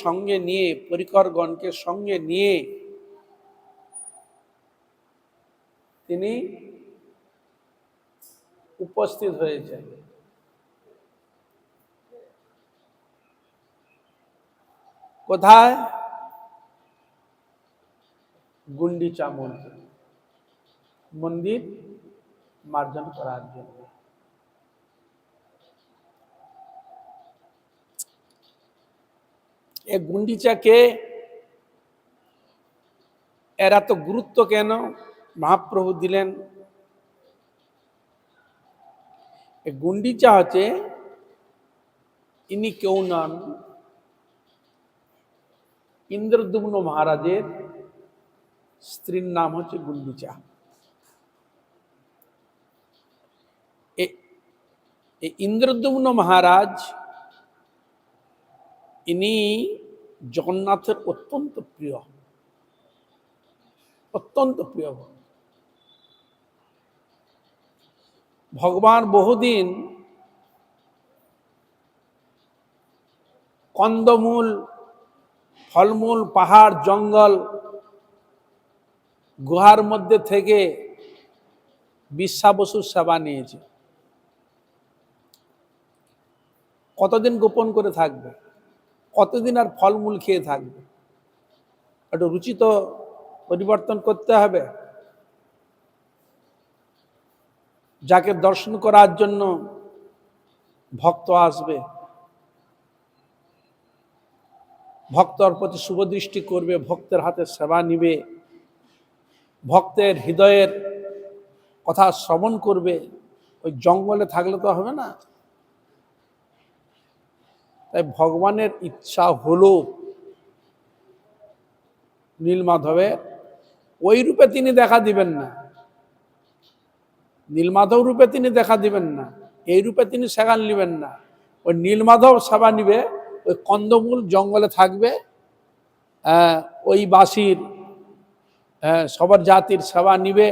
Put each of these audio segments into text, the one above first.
সঙ্গে নিয়ে পরিকরগণকে সঙ্গে নিয়ে তিনি উপস্থিত হয়েছেন। কোথায়? গুন্ডিচা মন্দির মার্জন করার জন্য। এই গুন্ডিচাকে এর এত গুরুত্ব কেন মহাপ্রভু দিলেন? এই গুন্ডিচা হচ্ছে, ইনি কেউ নন, ইন্দ্রদ্যুম্ন মহারাজের স্ত্রীর নাম হচ্ছে গুন্ডিচা। ইন্দ্রদ্যুম্ন মহারাজ ইনি জগন্নাথের অত্যন্ত প্রিয়, অত্যন্ত প্রিয়। ভগবান বহুদিন কন্দমূল, ফলমূল, পাহাড়, জঙ্গল, গুহার মধ্যে থেকে বিশ্বা বসুর সেবা নিয়েছে। কতদিন গোপন করে থাকবে? কতদিন আর ফলমূল খেয়ে থাকবে? একটু রুচি তো পরিবর্তন করতে হবে। যাকে দর্শন করার জন্য ভক্ত আসবে, ভক্তর প্রতি শুভদৃষ্টি করবে, ভক্তের হাতে সেবা নিবে, ভক্তের হৃদয়ের কথা শ্রবণ করবে, ওই জঙ্গলে থাকলে তো হবে না। তাই ভগবানের ইচ্ছা হলো নীলমাধবের ওই রূপে তিনি দেখা দিবেন না, নীলমাধব রূপে তিনি দেখা দিবেন না, এই রূপে তিনি সেবা নিবেন না। ওই নীলমাধব সেবা নিবে, ওই কন্দমূল জঙ্গলে থাকবে, ওই বাসির সবার জাতির সেবা নিবে,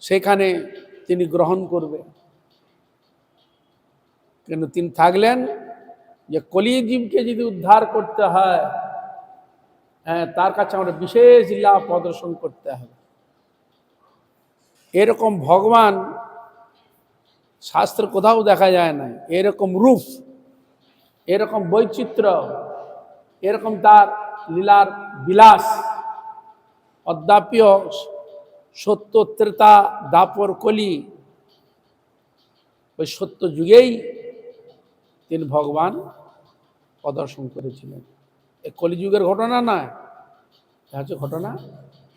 সেখানে তিনি গ্রহণ করবে। কিন্তু তিনি থাকলেন যে কলিজীবকে যদি উদ্ধার করতে হয়, তার কাছে আমরা বিশেষ লীলা প্রদর্শন করতে হবে। এরকম ভগবান শাস্ত্র কোথাও দেখা যায় না। এরকম রূপ, এরকম বৈচিত্র্য, এরকম তার লীলার বিলাস অদ্যাপিও সত্য, ত্রেতা, দাপর, কলি, ওই সত্য যুগেই তিনি ভগবান প্রদর্শন করেছিলেন। এই কলিযুগের ঘটনা নয়, এটা হচ্ছে ঘটনা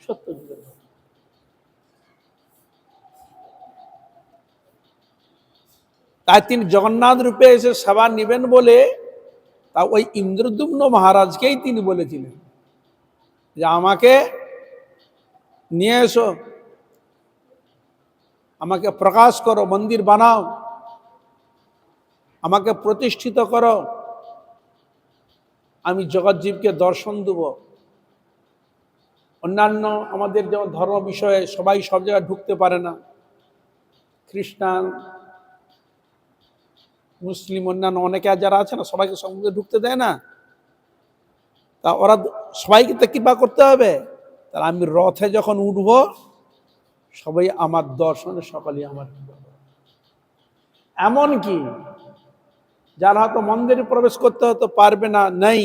সত্য যুগের ঘটনা। তাই তিনি জগন্নাথ রূপে এসে সেবা নিবেন বলে তা ওই ইন্দ্রদ্যুম্ন মহারাজকেই তিনি বলেছিলেন যে আমাকে নিয়ে এসো, আমাকে প্রকাশ করো, মন্দির বানাও, আমাকে প্রতিষ্ঠিত করো, আমি জগৎজীবকে দর্শন দেব। অন্যান্য আমাদের যেমন ধর্ম বিষয়ে সবাই সব জায়গায় ঢুকতে পারে না, খ্রিস্টান, মুসলিম, অন্যান্য অনেকে যারা আছে না, সবাইকে সঙ্গে ঢুকতে দেয় না। তা ওরা সবাইকে তো কৃপা করতে হবে। তাহলে আমি রথে যখন উঠবো, সবাই আমার দর্শনে সকলেই আমার কৃপা করবে। এমনকি যারা হয়তো মন্দিরে প্রবেশ করতে হয়তো পারবে না, নেই,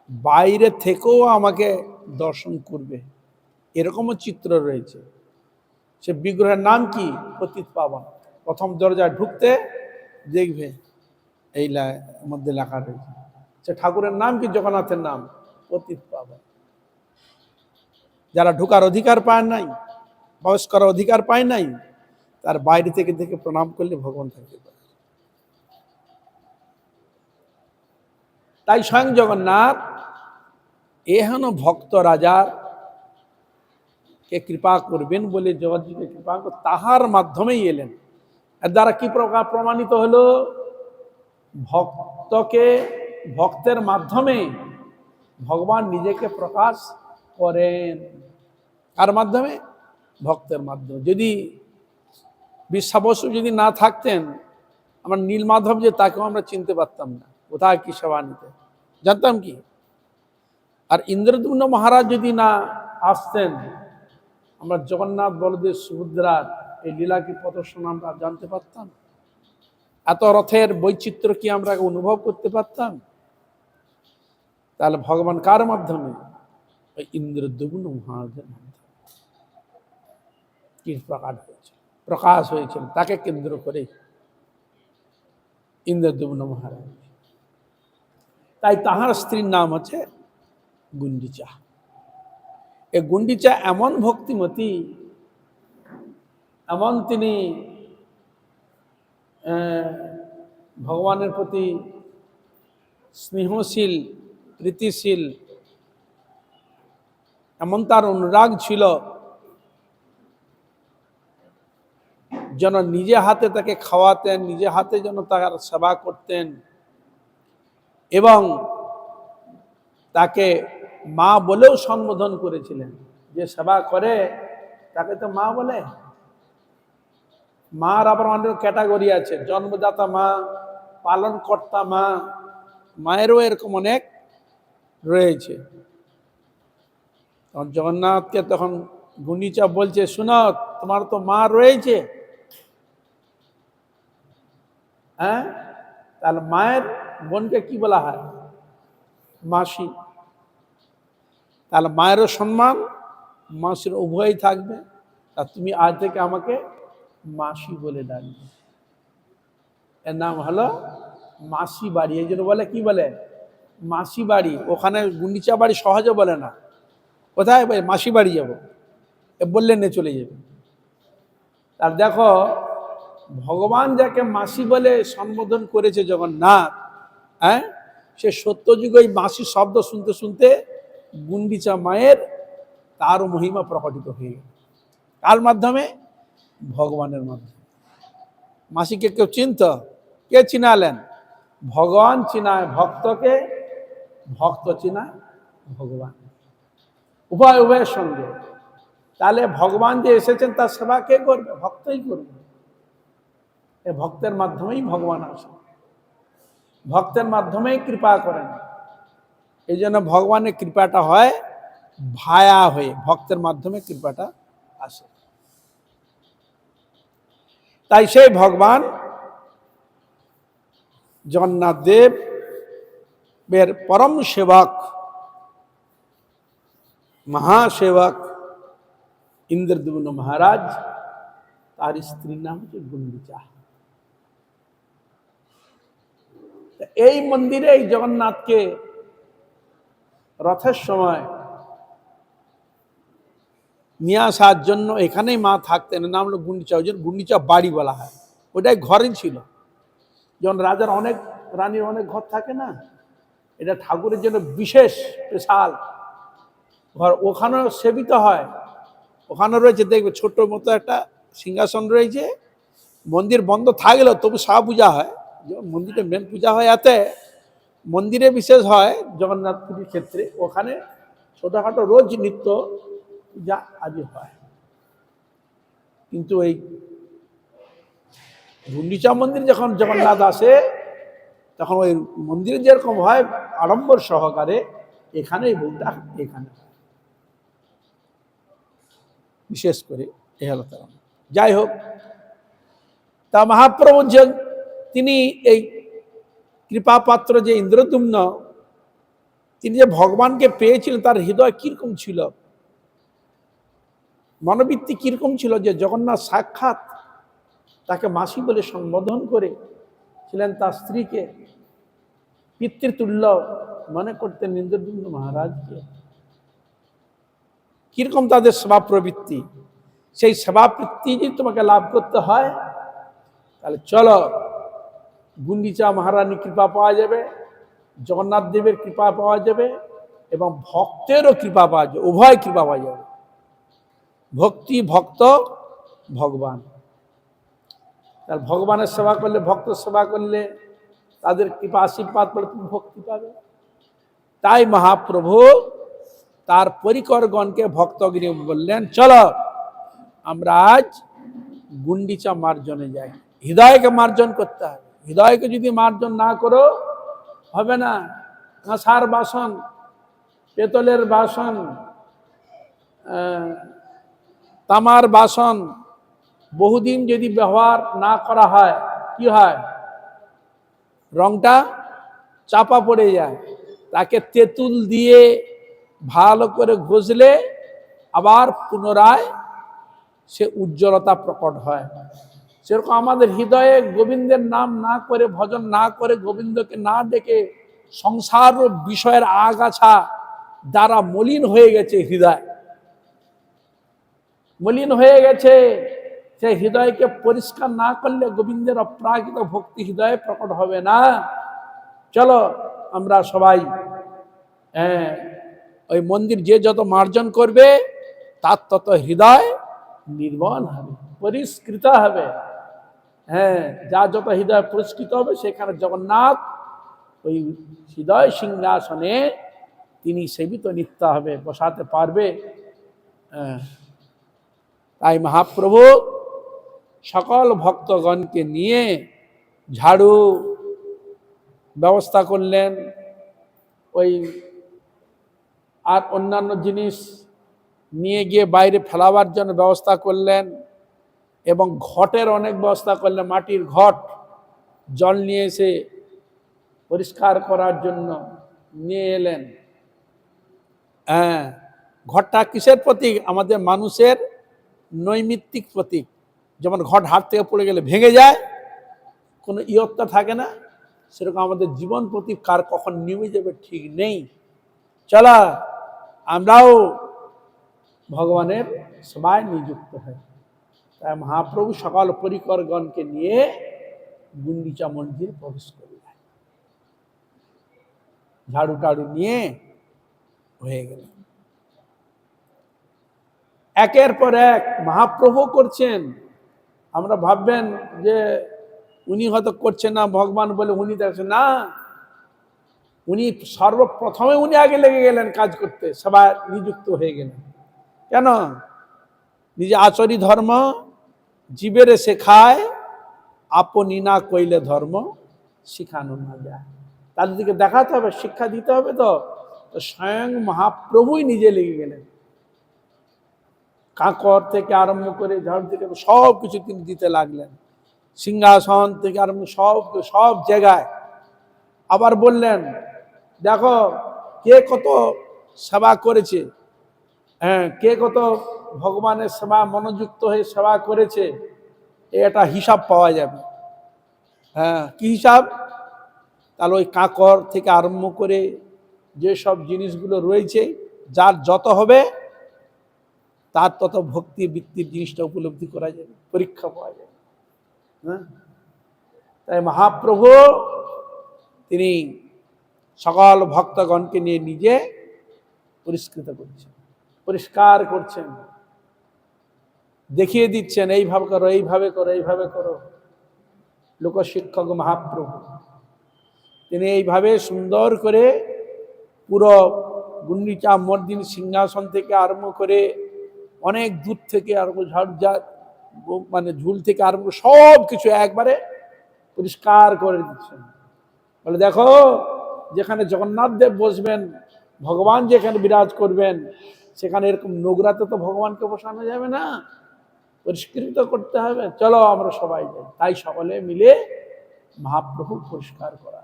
বাইরে থেকেও আমাকে দর্শন করবে, এরকমও চিত্র রয়েছে। সে বিগ্রহের নাম কি? পতিত পাবন। প্রথম দরজায় ঢুকতে দেখবে এই মধ্যে লেখা রয়েছে। সে ঠাকুরের নাম কি? জগন্নাথের নাম পতিত পাবন। যারা ঢুকার অধিকার পায় নাই, প্রবেশ করার অধিকার পায় নাই, তার বাইরে থেকে দেখে প্রণাম করলে ভগবান থাকতে পারে। তাই স্বয়ং জগন্নাথ এহেন ভক্ত রাজার কে কৃপা করবেন বলে জগৎজীকে কৃপা করে তাহার মাধ্যমেই এলেন। এর দ্বারা কি প্রকার প্রমাণিত হলো? ভক্তকে, ভক্তের মাধ্যমে ভগবান নিজেকে প্রকাশ করেন। কার মাধ্যমে? ভক্তের মাধ্যমে। যদি বিশ্বা বসু যদি না থাকতেন, আমরা নীলমাধব যে, তাকেও আমরা চিনতে পারতাম না। কোথায় কি সেবা নিতে, জানতাম কি। আর ইন্দ্রদ্যুম্ন মহারাজ যদি না আসতেন, আমরা জগন্নাথ বলদেব সুভদ্রার এই লীলা কি প্রদর্শন আমরা জানতে পারতাম? এত রথের বৈচিত্র্য কি আমরা অনুভব করতে পারতাম? তাহলে ভগবান কার মাধ্যমে? ওই ইন্দ্রদ্যুম্ন মহারাজের মাধ্যমে কি প্রকাশ হয়েছিল, তাকে কেন্দ্র করে ইন্দ্রদ্যুম্ন মহারাজ। তাই তাহার স্ত্রীর নাম হচ্ছে গুন্ডিচা। এই গুন্ডিচা এমন ভক্তিমতী, এমন তিনি ভগবানের প্রতি স্নেহশীল, প্রীতিশীল, এমন তার অনুরাগ ছিল যেন নিজে হাতে তাকে খাওয়াতেন, নিজে হাতে যেন তার সেবা করতেন এবং তাকে মা বলেও সম্বোধন করেছিলেন। যে সেবা করে তাকে তো মা বলে। মার আবার অনেক ক্যাটাগরি আছে, জন্মদাতা মা, পালনকর্তা মা, মায়েরও এরকম অনেক রয়েছে। তখন জগন্নাথকে তখন গুন্ডিচা বলছে, শুনো, তোমার তো মা রয়েছে, হ্যাঁ, তাহলে মায়ের বোনকে কি বলা হয়? মাসি। তাহলে মায়েরও সম্মান, মাসির উভয়ই থাকবে। আর তুমি আজ থেকে আমাকে মাসি বলে ডাকবে। এর নাম হলো মাসি বাড়ি। এই জন্য বলে, কি বলে? মাসি বাড়ি। ওখানে গুন্ডিচা বাড়ি সহজে বলে না। কোথায় বলে? মাসি বাড়ি যাবো, এ বললে নে চলে যাবে। আর দেখো, ভগবান যাকে মাসি বলে সম্বোধন করেছে জগন্নাথ, হ্যাঁ, সে সত্যযুগে ওই মাসি শব্দ শুনতে শুনতে গুন্ডিচা মায়ের তার মহিমা প্রকটিত হয়ে গেল। কার মাধ্যমে? ভগবানের মাধ্যমে। মাসিকে কেউ চিনত? কে চিনালেন? ভগবান চিনায় ভক্তকে, ভক্ত চিনায় ভগবান, উভয় উভয়ের সঙ্গে। তাহলে ভগবান যে এসেছেন তার সেবা কে করবে? ভক্তই করবে। এ ভক্তের মাধ্যমেই ভগবান আসেন, ভক্তের মাধ্যমেই কৃপা করেন। এই জন্য ভগবানের কৃপাটা হয় ভায়া হয়ে, ভক্তের মাধ্যমে কৃপাটা আসে। তাই সেই ভগবান জগন্নাথ দেব এর পরম সেবক, মহাসেবক ইন্দ্রদ্যুম্ন মহারাজ, তার স্ত্রীর নাম হচ্ছে গুন্ডিচা। এই মন্দিরে এই জগন্নাথকে রথের সময় নিয়ে আসার জন্য এখানেই মা থাকতেন। নাম হলো গুন্ডিচা। ওই জন্য গুন্ডিচা বাড়ি বলা হয়। ওটাই ঘরই ছিল। যেমন রাজার অনেক, রানীর অনেক ঘর থাকে না, এটা ঠাকুরের জন্য বিশেষ স্পেশাল ঘর। ওখানেও সেবিত হয়। ওখানে রয়েছে, দেখবে ছোট মতো একটা সিংহাসন রয়েছে। মন্দির বন্ধ থাকলেও তবু সারা পূজা হয়। যেমন মন্দিরে মেন পূজা হয়, এতে মন্দিরে বিশেষ হয় জগন্নাথ পুরীর ক্ষেত্রে। ওখানে ছোটখাটো রোজ নিত্য পূজা আদি হয়। কিন্তু এই গুন্ডিচা মন্দির যখন জগন্নাথ আসে, তখন ওই মন্দিরে যেরকম হয় আড়ম্বর সহকারে, এখানে এই ভোগটা এখানে বিশেষ করে এ হলো তার। যাই হোক, তা মহাপ্রভু যে তিনি এই কৃপাপাত্র যে ইন্দ্রদ্যুম্ন, তিনি যে ভগবানকে পেয়েছিলেন, তার হৃদয় কিরকম ছিল, মনোবৃত্তি কিরকম ছিল, যে জগন্নাথ সাক্ষাৎ তাকে মাসি বলে সম্বোধন করে ছিলেন, তার স্ত্রীকে পিতৃতুল্য মনে করতেন ইন্দ্রদ্যুম্ন মহারাজকে। কিরকম তাদের সেবা প্রবৃত্তি, সেই সেবা বৃত্তি যদি তোমাকে লাভ করতে হয়, তাহলে চলো, গুন্ডিচা মহারানীর কৃপা পাওয়া যাবে, জগন্নাথ দেবের কৃপা পাওয়া যাবে এবং ভক্তেরও কৃপা পাওয়া যাবে, উভয় কৃপা পাওয়া যাবে। ভক্তি, ভক্ত, ভগবান। তার ভগবানের সেবা করলে, ভক্ত সেবা করলে তাদের কৃপা আশীর্বাদ পড়ে তুমি ভক্তি পাবে। তাই মহাপ্রভু তার পরিকরগণকে ভক্তগিরি বললেন, চলো আমরা আজ গুন্ডিচা মার্জনে যাই। হৃদয়কে মার্জন করতে হবে। হৃদয়কে যদি মার্জন না করো, হবে না। কাঁসার বাসন, পেতলের বাসন, তামার বাসন বহুদিন যদি ব্যবহার না করা হয় কি হয়? রংটা চাপা পড়ে যায়। তাকে তেঁতুল দিয়ে ভালো করে ঘষলে আবার পুনরায় সে উজ্জ্বলতা প্রকট হয়। সেরকম আমাদের হৃদয়ে গোবিন্দের নাম না করে, ভজন না করে, গোবিন্দকে না ডেকে সংসার বিষয়ের আগাছা দ্বারা মলিন হয়ে গেছে হৃদয়, মলিন হয়ে গেছে। সেই হৃদয়কে পরিষ্কার না করলে গোবিন্দের অপ্রাকৃত ভক্তি হৃদয়ে প্রকট হবে না। চলো আমরা সবাই ওই মন্দির যে যত মার্জন করবে তার তত হৃদয় নির্মল হবে, পরিষ্কৃত হবে। যা যত হৃদয় পুরস্কৃত হবে সেখানে জগন্নাথ ওই হৃদয় সিংহাসনে তিনি সেবিত নিত্য হবে, বসাতে পারবে। তাই মহাপ্রভু সকল ভক্তগণকে নিয়ে ঝাড়ু ব্যবস্থা করলেন, ওই আর অন্যান্য জিনিস নিয়ে গিয়ে বাইরে ফেলাবার জন্য ব্যবস্থা করলেন, এবং ঘটের অনেক ব্যবস্থা করলেন। মাটির ঘট জল নিয়ে এসে পরিষ্কার করার জন্য নিয়ে এলেন। ঘটটা কিসের প্রতীক? আমাদের মানুষের নৈমিত্তিক প্রতীক। যেমন ঘট হাত থেকে পড়ে গেলে ভেঙে যায়, কোনো ইয়ত্তা থাকে না, সেরকম আমাদের জীবন প্রতীক কার কখন নেমে যাবে ঠিক নেই। চলা আমরাও ভগবানের সবাই নিযুক্ত হয়। তাই মহাপ্রভু সকল পরিকরগণকে নিয়ে গুন্ডিচা মন্দির প্রবেশ করলেন, ঝাড়ু টাড়ু নিয়ে হয়ে গেল। একের পর এক মহাপ্রভু করছেন। আমরা ভাববেন যে উনি হয়তো করছেন না, ভগবান বলে উনি দেখছেন না, উনি সর্বপ্রথমে উনি আগে লেগে গেলেন কাজ করতে, সবাই নিযুক্ত হয়ে গেলেন। কেন? নিজে আচরি ধর্ম জীবেরে শেখায়, আপনি না কইলে ধর্ম শিখানো না যায়। তাদের দিকে দেখাতে হবে, শিক্ষা দিতে হবে। তো স্বয়ং মহাপ্রভুই নিজে লেগে গেলেন, কাঁকর থেকে আরম্ভ করে ঝাড়ু থেকে সব কিছু তিনি দিতে লাগলেন, সিংহাসন থেকে আরম্ভ সব জায়গায়। আবার বললেন, দেখো কে কত সেবা করেছে, কে কত ভগবানের সেবা মনোযুক্ত হয়ে সেবা করেছে, এটা হিসাব পাওয়া যাবে। কি হিসাব? তাহলে ওই কাঁকর থেকে আরম্ভ করে যেসব জিনিসগুলো রয়েছে, যার যত হবে তার তত ভক্তি বৃত্তির জিনিসটা উপলব্ধি করা যাবে, পরীক্ষা পাওয়া যাবে। তাই মহাপ্রভু তিনি সকল ভক্তগণকে নিয়ে নিজে পরিষ্কৃত করছেন, পরিষ্কার করছেন, দেখিয়ে দিচ্ছেন এইভাবে করো, এইভাবে করো, এইভাবে করো। লোকশিক্ষক মহাপ্রভু তিনি এইভাবে সুন্দর করে পুরো গুন্ডিচা মর্দিনী সিংহাসন থেকে আরম্ভ করে অনেক দূর থেকে আরম্ভ মানে ঝুল থেকে আরম্ভ সব কিছু একবারে পরিষ্কার করে দিচ্ছেন। বলে দেখো, যেখানে জগন্নাথ দেব বসবেন, ভগবান যেখানে বিরাজ করবেন, সেখানে এরকম নোংরাতে তো ভগবানকে বসানো যাবে না, পরিষ্কৃত করতে হবে। চলো আমরা সবাই যাই। তাই সকলে মিলে মহাপ্রভু পরিষ্কার করা,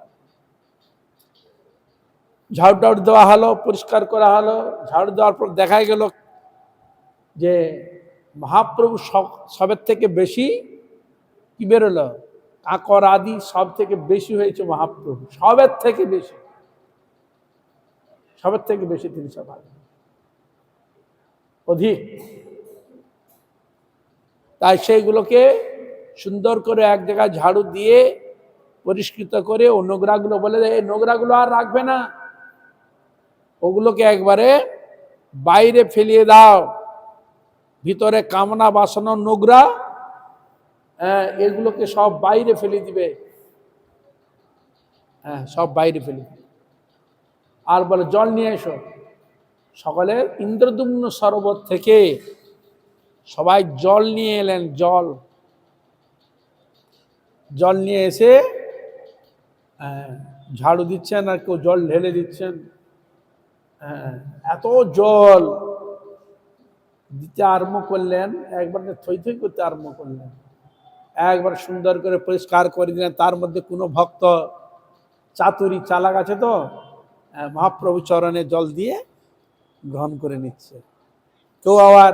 ঝাড়ু টাড়ু দেওয়া হলো, পরিষ্কার করা হলো। ঝাড়ু দেওয়ার পর দেখা গেল যে মহাপ্রভু সবের থেকে বেশি কি বেরোলো, কাঁকর আদি সব থেকে বেশি হয়েছে মহাপ্রভু, সবের থেকে বেশি, সবের থেকে বেশি তিনি সব অধিক। তাই সেইগুলোকে সুন্দর করে এক জায়গায় ঝাড়ু দিয়ে পরিষ্কৃত করে ও নোংরাগুলো বলে দেয়, এই নোংরাগুলো আর রাখবে না, ওগুলোকে একবারে বাইরে ফেলিয়ে দাও। ভিতরে কামনা বাসনা নোংরা, এগুলোকে সব বাইরে ফেলে দিবে, সব বাইরে ফেলে দিবে। আর বলে জল নিয়ে এসো। সকলে ইন্দ্রদুম্ন সরোবর থেকে সবাই জল নিয়ে এলেন। জল নিয়ে এসে ঝাড়ু দিচ্ছেন আর কেউ জল ঢেলে দিচ্ছেন। হ্যাঁ, এত জল দিতে আরম্ভ করলেন, একবার থই থই করতে আরম্ভ করলেন, একবার সুন্দর করে পরিষ্কার করে দিলেন। তার মধ্যে কোনো ভক্ত চাতুরি চালাক আছে তো মহাপ্রভু চরণে জল দিয়ে গ্রহণ করে নিচ্ছে। কেউ আবার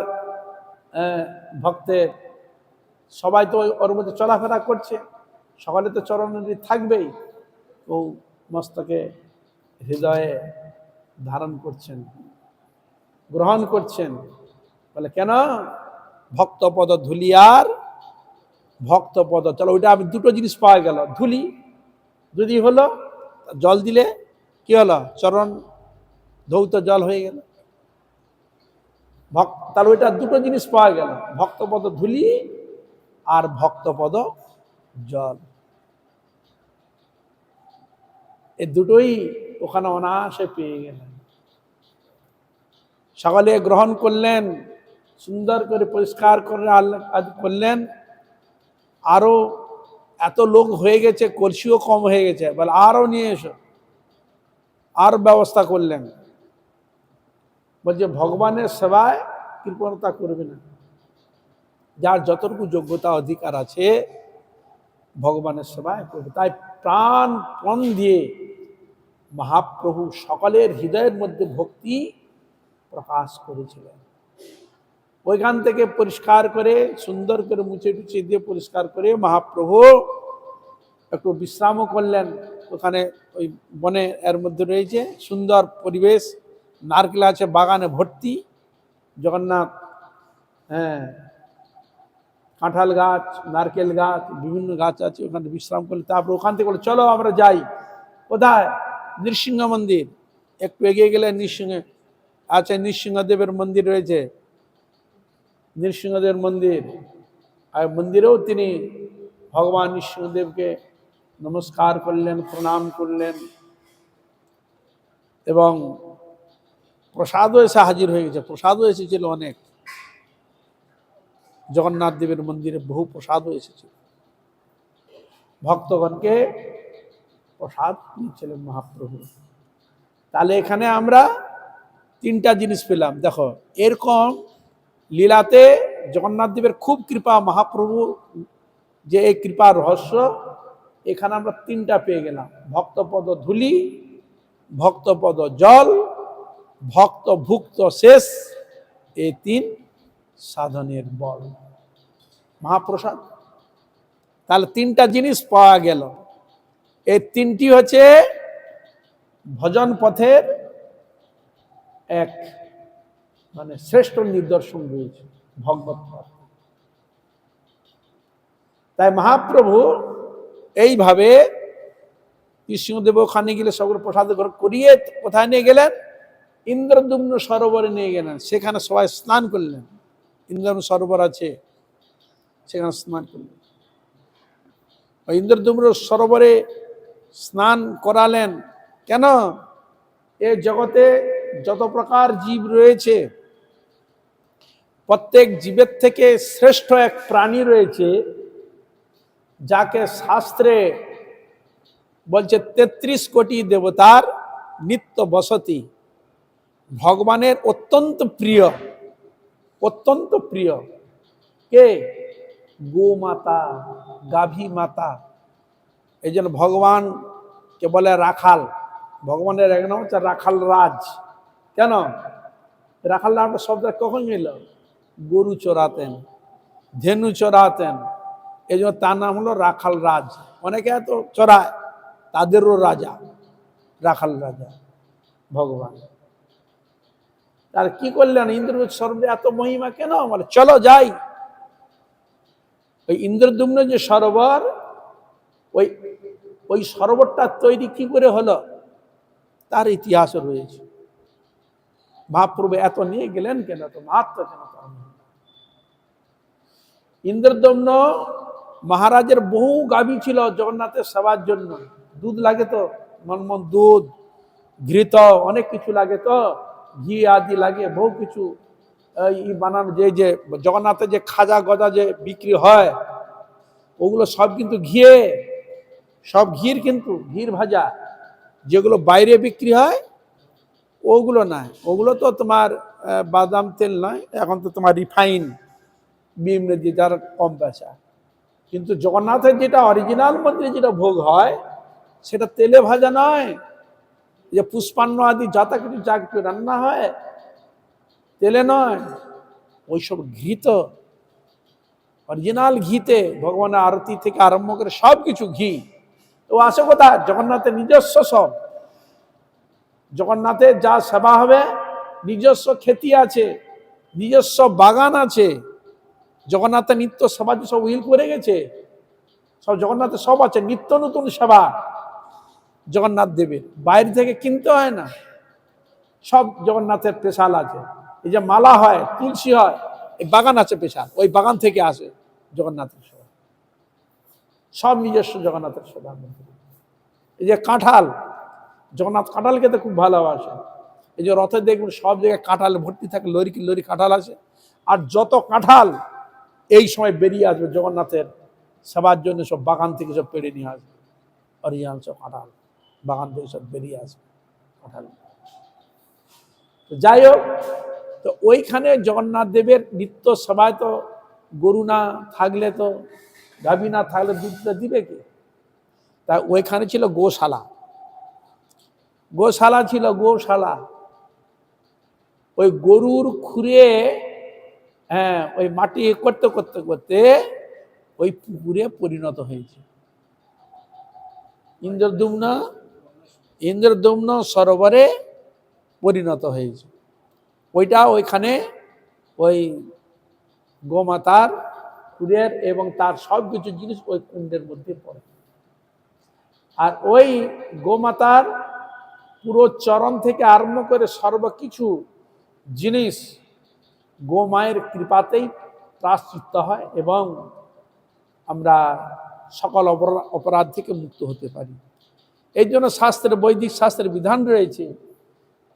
ভক্তের সবাই তো ওর মধ্যে চলাফেরা করছে, সকালে তো চরণে থাকবেই, কেউ মস্তকে হৃদয়ে ধারণ করছেন, গ্রহণ করছেন। বলে কেন? ভক্তপদ ধুলি আর ভক্তপদ। চলো ওইটা আমি দুটো জিনিস পাওয়া গেল। ধুলি যদি হলো, জল দিলে কি হলো? চরণ ধৌত জল হয়ে গেল। তাহলে ওইটা দুটো জিনিস পাওয়া গেল, ভক্তপদ ধুলি আর ভক্তপদ জল। এই দুটোই ওখানে অনায়াসে পেয়ে গেলেন। সকালে গ্রহণ করলেন, সুন্দর করে পরিষ্কার করে করলেন। আরো এত লোক হয়ে গেছে, কলসিও কম হয়ে গেছে, বলে আরো নিয়ে এসো, আর ব্যবস্থা করলেন। বলছে ভগবানের সেবায় কৃপণতা করবে না, যার যতটুকু যোগ্যতা অধিকার আছে ভগবানের সেবায় করবে। তাই প্রাণ দিয়ে মহাপ্রভু সকলের হৃদয়ের মধ্যে ভক্তি প্রকাশ করেছিলেন। ওইখান থেকে পরিষ্কার করে সুন্দর করে মুছে টুচে দিয়ে পরিষ্কার করে মহাপ্রভু একটু বিশ্রামও করলেন। ওখানে ওই বনে এর মধ্যে রয়েছে সুন্দর পরিবেশ, নারকেল আছে বাগানে ভর্তি, জগন্নাথ, হ্যাঁ, কাঁঠাল গাছ, নারকেল গাছ, বিভিন্ন গাছ আছে, ওখানে বিশ্রাম করলে। তারপর ওখান থেকে বলে চলো আমরা যাই। কোথায়? নৃসিংহ মন্দির। একটু এগিয়ে গেলে নৃসিংহ আছে, নৃসিংহদেবের মন্দির রয়েছে, নৃসিংহদেবের মন্দির। আর মন্দিরেও তিনি ভগবান নৃসিংহদেবকে নমস্কার করলেন, প্রণাম করলেন, এবং প্রসাদও এসে হাজির হয়ে গেছে। প্রসাদও এসেছিল অনেক, জগন্নাথ দেবের মন্দিরে বহু প্রসাদও এসেছিল। ভক্তগণকে প্রসাদ দিয়েছিলেন মহাপ্রভু। তাহলে এখানে আমরা তিনটা জিনিস পেলাম। দেখো, এরকম লীলাতে জগন্নাথ দেবের খুব কৃপা, মহাপ্রভু যে এই কৃপার রহস্য এখানে আমরা তিনটা পেয়ে গেলাম: ভক্তপদ ধুলি, ভক্তপদ জল, ভক্ত ভুক্ত শেষ। এই তিন সাধনের বল, মহাপ্রসাদ। তাহলে তিনটা জিনিস পাওয়া গেল। এই তিনটি হচ্ছে ভজন পথের এক মানে শ্রেষ্ঠ নিদর্শন রয়েছে, ভগবত পথ। তাই মহাপ্রভু এইভাবে কৃষ্ণদেব ওখানে গেলে সকল প্রসাদ গ্রহণ করিয়ে কোথায় নিয়ে গেলেন? ইন্দ্রদ্যুম্ন সরোবরে নিয়ে গেলেন। সেখানে সবাই স্নান করলেন, ইন্দ্রদ্যুম্ন সরোবর আছে, সেখানে স্নান করলেন। ইন্দ্রদ্যুম্ন সরোবরে স্নান করালেন কেন? এ জগতে যত প্রকার জীব রয়েছে, প্রত্যেক জীবের থেকে শ্রেষ্ঠ এক প্রাণী রয়েছে, যাকে শাস্ত্রে বলছে ৩৩ কোটি দেবতার নিত্য বসতি, ভগবানের অত্যন্ত প্রিয়, অত্যন্ত প্রিয়। কে? গোমাতা, গাভী মাতা। এই জন্য ভগবানকে বলে রাখাল। ভগবানের এক নাম হচ্ছে রাখাল রাজ। কেন? রাখাল নামটা শব্দ কখন এল? গরু চড়াতেন, ধেনু চড়াতেন, এই জন্য তার নাম হলো রাখাল রাজ। অনেকে এত চড়ায়, তাদেরও রাজা, রাখাল রাজা ভগবান। তার কি করলেন? ইন্দ্রদ্যুম্ন সরোবরে এত মহিমা কেন? বলে চলো যাই। ওই ইন্দ্রদ্যুম্ন যে সরোবর, ওই সরোবরটা তৈরি কি করে হলো তার ইতিহাসও রয়েছে। মহাপ্রভু এত নিয়ে গেলেন কেন? তো মাহাত্ম কেন? ইন্দ্রদ্যুম্ন মহারাজের বহু গাভী ছিল জগন্নাথের সেবার জন্য। দুধ লাগে তো, মনমন দুধ, ঘৃত, অনেক কিছু লাগে, তো ঘি আদি লাগে, বহু কিছু বানানো। যে জগন্নাথের যে খাজা গজা যে বিক্রি হয়, ওগুলো সব কিন্তু ঘিয়ে, সব ঘির, কিন্তু ঘির ভাজা। যেগুলো বাইরে বিক্রি হয় ওগুলো নয়, ওগুলো তো তোমার বাদাম তেল নয়, এখন তো তোমার রিফাইন বিভিন্ন যে যার কম পয়সা। কিন্তু জগন্নাথের যেটা অরিজিনাল মন্দিরে যেটা ভোগ হয় সেটা তেলে ভাজা নয়, যে পুষ্পান্ন আদি যত কিছু যা কিছু রান্না হয় তেলে নয়, ওইসব ঘিত, অরিজিনাল ঘিতে ভগবানের আরতি থেকে আরম্ভ করে সব কিছু ঘি। তো আসে কথা জগন্নাথের নিজস্ব সব, জগন্নাথের যা সেবা হবে নিজস্ব খেতি আছে, নিজস্ব বাগান আছে। জগন্নাথের নিত্য সেবা যে সব উইল করে গেছে, সব জগন্নাথের সব আছে, নিত্য নতুন সেবা জগন্নাথ দেবের, বাইরে থেকে কিনতে হয় না, সব জগন্নাথের স্পেশাল আছে। এই যে মালা হয়, তুলসী হয়, এই বাগান আছে স্পেশাল, ওই বাগান থেকে আসে জগন্নাথের সেবা, সব নিজস্ব জগন্নাথের সেবা। এই যে কাঁঠাল, জগন্নাথ কাঁঠাল খেতে খুব ভালোবাসে। এই যে রথে দেখবেন সব জায়গায় কাঁঠাল ভর্তি থাকে, লরি কি লরি কাঁঠাল আছে। আর যত কাঁঠাল এই সময় বেরিয়ে আসবে জগন্নাথের সেবার জন্য, সব বাগান থেকে সব পেড়ে নিয়ে আসবে, অরিজিনাল সব কাঁঠাল বাগান থেকে সব বেরিয়ে আসবে কাঁঠাল। তো যাই হোক, তো ওইখানে জগন্নাথ দেবের নিত্য সেবায় তো গরু না থাকলে, তো গাভী না থাকলে দুধটা দিবে কি? তা ওইখানে ছিল গোশালা, গোশালা ছিল, গোশালা। ওই গরুর খুঁড়ে, হ্যাঁ, ওই মাটি করতে করতে করতে ওই পুকুরে পরিণত হয়েছে। ইন্দ্রদুম্ন সরোবরে পরিণত হয়েছে। ওইটা ওইখানে ওই গোমাতার কুড়ের এবং তার সব কিছু জিনিস ওই কুণ্ডের মধ্যে পড়ে। আর ওই গোমাতার পুরো চরণ থেকে আরম্ভ করে সর্বকিছু জিনিস গোমায়ের কৃপাতেই প্রায়শ্চিত্ত হয় এবং আমরা সকল অপরাধ থেকে মুক্ত হতে পারি। এই জন্য শাস্ত্রে, বৈদিক শাস্ত্রের বিধান রয়েছে,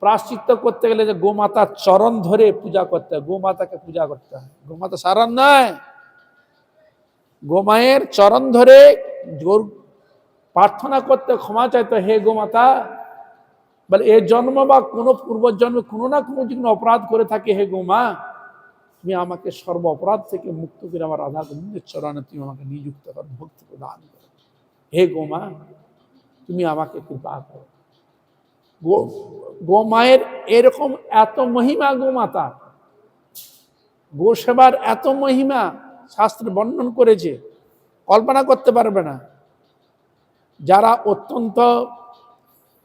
প্রায়শ্চিত্ত করতে গেলে যে গোমাতার চরণ ধরে পূজা করতে হয়, গোমাতাকে পূজা করতে হয়। গোমাতা সারান নয়, গোমায়ের চরণ ধরে প্রার্থনা করতে, ক্ষমা চাইতে, হে গোমাতা, বলে এ জন্ম বা কোনো পূর্বজন্মে কোনো না কোনো যদি অপরাধ করে থাকে, হে গোমা, তুমি আমাকে সর্ব অপরাধ থেকে মুক্ত করে আমার রাধা গোবিন্দের চরণে তুমি আমাকে নিযুক্ত করো, ভক্তি প্রদান করো, হে গোমা তুমি আমাকে কৃপা করো। গোমায়ের এরকম এত মহিমা, গোমাতা গো সেবার এত মহিমা শাস্ত্রে বর্ণন করেছে, কল্পনা করতে পারবে না। যারা অত্যন্ত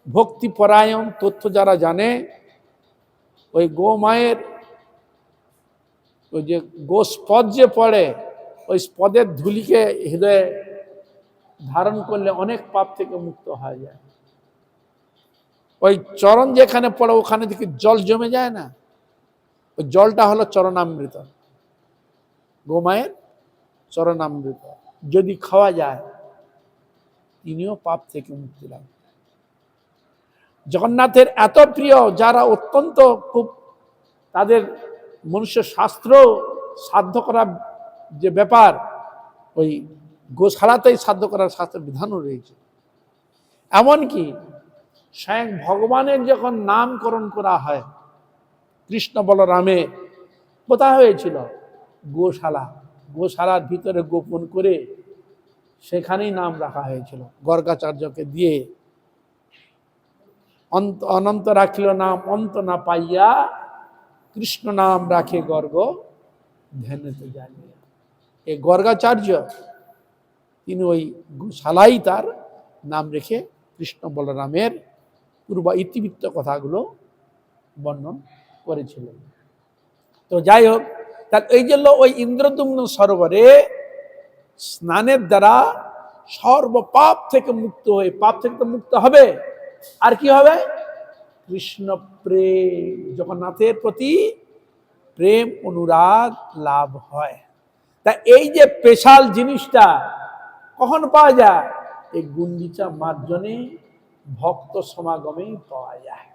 ভক্তিপরায়ণ, তথ্য যারা জানে, ওই গোমায়ের ওই যে গোস্পদ যে পড়ে, ওই স্পদের ধুলিকে হৃদয়ে ধারণ করলে অনেক পাপ থেকে মুক্ত হয়ে যায়। ওই চরণ যেখানে পড়ে ওখানে থেকে জল জমে যায় না, ওই জলটা হলো চরণামৃত, গোমায়ের চরণামৃত যদি খাওয়া যায় তিনিও পাপ থেকে মুক্তি লাভ। জগন্নাথের এত প্রিয়, যারা অত্যন্ত খুব তাদের মনুষ্য শাস্ত্র সাধ্য করার যে ব্যাপার, ওই গোশালাতেই সাধ্য করার শাস্ত্রের বিধানও রয়েছে। এমনকি স্বয়ং ভগবানের যখন নামকরণ করা হয়, কৃষ্ণ বলরামে কোথায় হয়েছিল? গোশালা, গোশালার ভিতরে গোপন করে সেখানেই নাম রাখা হয়েছিল। গর্গাচার্যকে দিয়ে অনন্ত রাখিল নাম অন্ত না পাইয়া, কৃষ্ণ নাম রাখে গর্গ ধ্যানেতে জানিয়া। এই গর্গাচার্য তিনি ওই গোশালাই তার নাম রেখে কৃষ্ণ বলরামের পূর্ব ইতিবৃত্ত কথাগুলো বর্ণন করেছিলেন। তো যাই হোক, তার এই জন্য ওই ইন্দ্রদুম্ন সরোবরে স্নানের দ্বারা সর্বপাপ থেকে মুক্ত হয়ে, পাপ থেকে তো মুক্ত হবে, আর কি হবে? কৃষ্ণ প্রেম, জগন্নাথের প্রতি প্রেম অনুরাগ লাভ হয়। তা এই যে স্পেশাল জিনিসটা কখন পাওয়া যায়? এই গুন্ডিচা মার্জনে ভক্ত সমাগমেই পাওয়া যায়।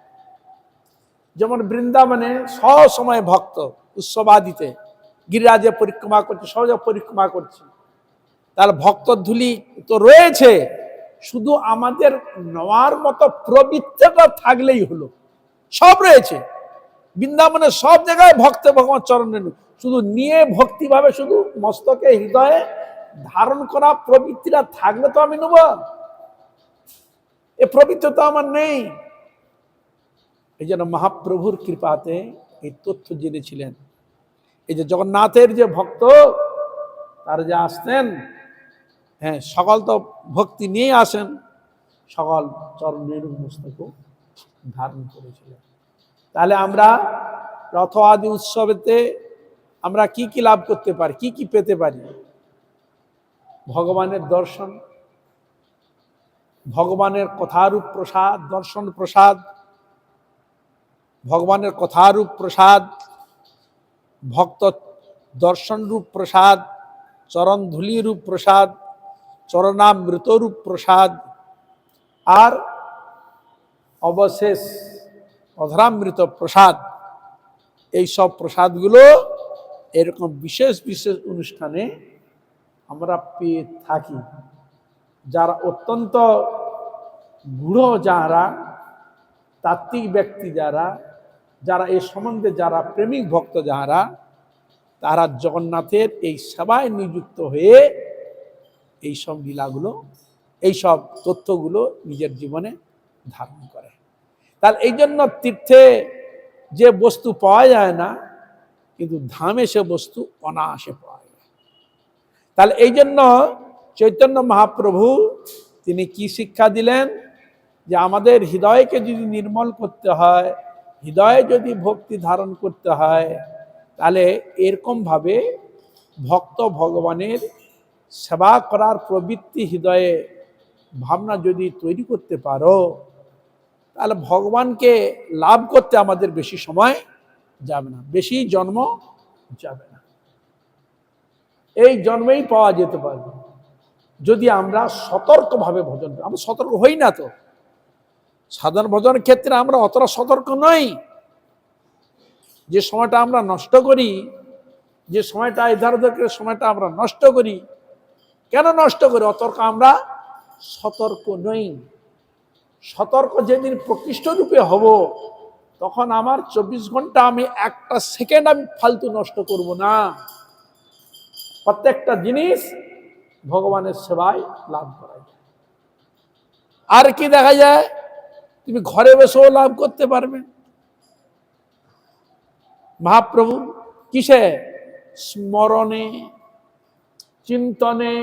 যেমন বৃন্দাবনে সব সময় ভক্ত উৎসবাদিতে গিরিরাজে পরিক্রমা করছে, সহজে পরিক্রমা করছে, তাহলে ভক্ত ধুলি তো রয়েছে, শুধু আমাদের নেওয়ার মতো প্রবৃত্তিটা থাকলেই হলো। সব রয়েছে বৃন্দাবনের সব জায়গায় ভক্ত ভগবান চরণে, শুধু নিয়ে ভক্তিভাবে শুধু মস্তকে হৃদয়ে ধারণ করা প্রবৃত্তিটা থাকলে তো আমি নেব। এ প্রবৃত্তি তো আমার নেই। এই জন্য মহাপ্রভুর কৃপাতে এই তথ্য জেনেছিলেন। এই যে জগন্নাথের যে ভক্ত তারা যে আসতেন, হ্যাঁ সকল তো ভক্তি নিয়ে আসেন, সকল চরণের মস্তক ধারণ করেছিলেন। তাহলে আমরা রথ আদি উৎসবেতে আমরা কি কি লাভ করতে পারি, কি কি পেতে পারি? ভগবানের দর্শন, ভগবানের কথারূপ প্রসাদ, দর্শন প্রসাদ, ভগবানের কথারূপ প্রসাদ, ভক্ত দর্শন রূপ প্রসাদ, চরণ ধূলি রূপ প্রসাদ, চরণামৃত রূপ প্রসাদ, আর অবশেষ অধরামৃত প্রসাদ। এই সব প্রসাদগুলো এরকম বিশেষ বিশেষ অনুষ্ঠানে আমরা পেয়ে থাকি। যারা অত্যন্ত গূঢ়, যারা তাত্ত্বিক ব্যক্তি, যারা এই সম্বন্ধে যারা প্রেমিক ভক্ত, তারা জগন্নাথের এই সেবায় নিযুক্ত হয়ে এইসব লীলাগুলো, এইসব তথ্যগুলো নিজের জীবনে ধারণ করে। তাহলে এই জন্য তীর্থে যে বস্তু পাওয়া যায় না, কিন্তু ধামে সে বস্তু অনায়াসে পাওয়া যায়। তাহলে এই জন্য চৈতন্য মহাপ্রভু তিনি কি শিক্ষা দিলেন, যে আমাদের হৃদয়কে যদি নির্মল করতে হয়, হৃদয়ে যদি ভক্তি ধারণ করতে হয়, তাহলে এরকমভাবে ভক্ত ভগবানের সেবা করার প্রবৃত্তি হৃদয়ে ভাবনা যদি তৈরি করতে পারো, তাহলে ভগবানকে লাভ করতে আমাদের বেশি সময় যাবে না, বেশি জন্ম যাবে না। এই জন্মেই পাওয়া যেতে পারবে যদি আমরা সতর্কভাবে ভজন করি। আমরা সতর্ক হই না তো, সাধারণ ভজনের ক্ষেত্রে আমরা অতটা সতর্ক নই। যে সময়টা আমরা নষ্ট করি, যে সময়টা এধারদের সময়টা আমরা নষ্ট করি, কেন নষ্ট করি? অতর্ক আমরা সতর্ক নই। সতর্ক যেদিন প্রকৃষ্ট রূপে হব, তখন আমার 24 ঘন্টা আমি একটা সেকেন্ড আমি ফালতু নষ্ট করব না। প্রত্যেকটা জিনিস ভগবানের সেবায় লাভ করা যায়। আর কি দেখা যায়, তুমি ঘরে বসেও লাভ করতে পারবে। মহাপ্রভু কিসে? স্মরণে, চিন্তনে।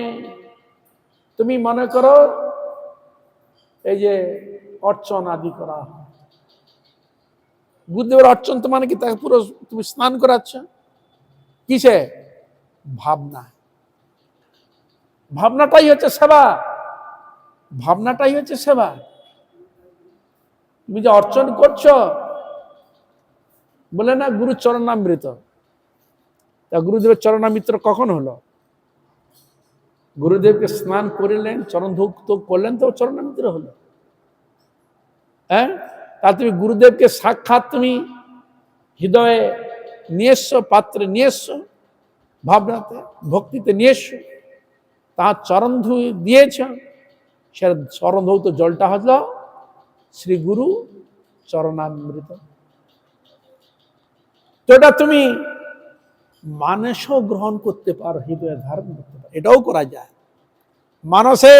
তুমি মনে করো এই যে অর্চন আদি করা হয়, গুরুদেবের অর্চন তো মানে কি, তাকে পুরো তুমি স্নান করাচ্ছ কিসে? ভাবনা। ভাবনাটাই হচ্ছে সেবা, ভাবনাটাই হচ্ছে সেবা। তুমি যে অর্চন করছো, বলে না গুরু চরণামৃত, তা গুরুদেবের চরণামৃত কখন হলো? গুরুদেবকে স্নান করিলেন, চরণ ধৌত করলেন, তো চরণামৃত হলো। হ্যাঁ, তা তুমি গুরুদেবকে সাক্ষাৎ তুমি হৃদয়ে নিয়ে এসছো, পাত্রে নিয়ে এসছো, ভাবনাতে ভক্তিতে নিয়ে এসছো, তার চরণ ধুয়ে দিয়েছ, সে চরণ ধৌত জলটা হলো শ্রী গুরু চরণামৃত। তো এটা তুমি মানসও গ্রহণ করতে পারো, হৃদয়ে ধারণ করতে পারো, এটাও করা যায়। মানসে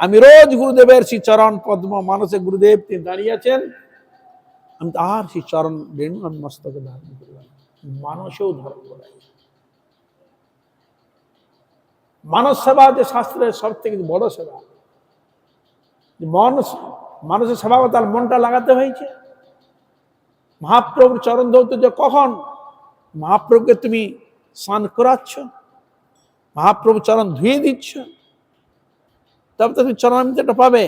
আমি রোজ গুরুদেবের শ্রী চরণ পদ্ম, মানসে গুরুদেব তিনি দাঁড়িয়ে আছেন, আমি তার শ্রী চরণ রেণু আমি মস্তকে ধারণ করলাম, মানসেও ধারণ করা যায়। মানস সেবা যে শাস্ত্রের সব থেকে বড় সেবা। মানুষের সেবা তার মনটা লাগাতে হয়েছে। মহাপ্রভুর চরণ ধৌত যে কখন মহাপ্রভুকে তুমি স্নান করাচ্ছ, মহাপ্রভু চরণ ধুয়ে দিচ্ছ, তবে তো তুমি চরণামৃতটা পাবে।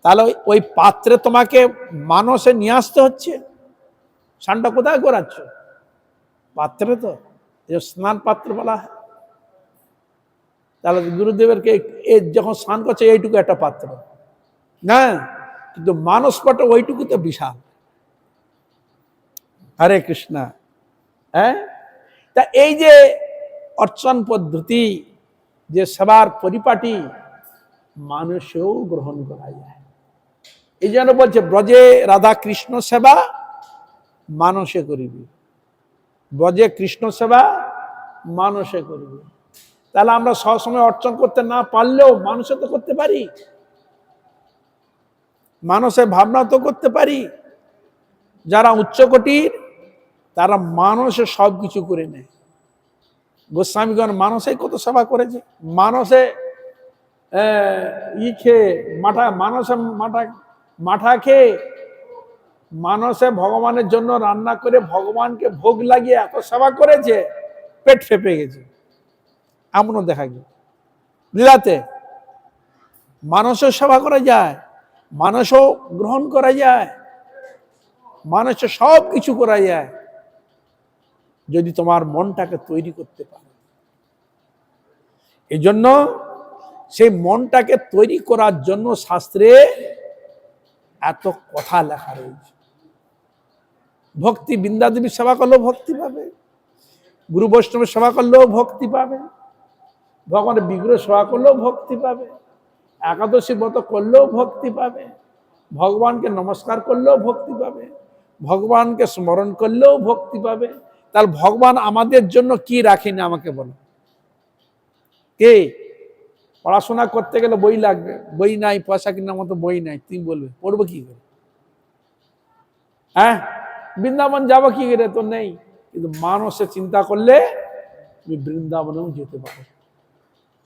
তাহলে ওই পাত্রে তোমাকে মানসে নিয়ে আসতে হচ্ছে। স্নানটা কোথায় করাচ্ছ? পাত্রে তো, স্নান পাত্র বলা হয়। তাহলে গুরুদেবেরকে যখন স্নান করছে এইটুকু একটা পাত্র না, কিন্তু মানস পাত্র ওইটুকু তো বিশাল। হরে কৃষ্ণ। হ্যাঁ, তা এই যে অর্চন পদ্ধতি, যে সেবার পরিপাটি, মানুষেও গ্রহণ করা যায়। এই জন্য বলছে ব্রজে রাধা কৃষ্ণ সেবা মানুষে করিবি, ব্রজে কৃষ্ণ সেবা মানুষে করিবি। তাহলে আমরা সবসময় অর্চন করতে না পারলেও মানুষে তো করতে পারি, মানুষের ভাবনা তো করতে পারি। যারা উচ্চকোটির তারা মানুষে সবকিছু করে নেয়। গোস্বামীগণ মানুষে কত সেবা করেছে, মানুষে খেয়ে মাঠা খেয়ে মানুষে ভগবানের জন্য রান্না করে ভগবানকে ভোগ লাগিয়ে এত সেবা করেছে, পেট ফেপে গেছে। এমনও দেখা গেল লীলাতে মানুষও সেবা করা যায়, মানুষও গ্রহণ করা যায়, মানুষের সব কিছু করা যায় যদি তোমার মনটাকে তৈরি করতে পারো। এই জন্য সেই মনটাকে তৈরি করার জন্য শাস্ত্রে এত কথা লেখা রয়েছে। ভক্তি, বৃন্দাদেবীর সেবা করলেও ভক্তি পাবে, গুরু বৈষ্ণবের সেবা করলেও ভক্তি পাবে, ভগবানের বিগ্রহ সেবা করলেও ভক্তি পাবে, একাদশী ব্রত করলেও ভক্তি পাবে, ভগবানকে নমস্কার করলেও ভক্তি পাবে, ভগবানকে স্মরণ করলেও ভক্তি পাবে। তাহলে ভগবান আমাদের জন্য কি রাখেনি আমাকে বলো? কে? পড়াশোনা করতে গেলে বই লাগবে, বই নাই, পয়সা কেনার মতো বই নাই, তুমি বলবে পড়বো কি করে? হ্যাঁ, বৃন্দাবন যাবো কি করে? তো নেই। কিন্তু মানুষের চিন্তা করলে তুমি বৃন্দাবনেও যেতে পারো।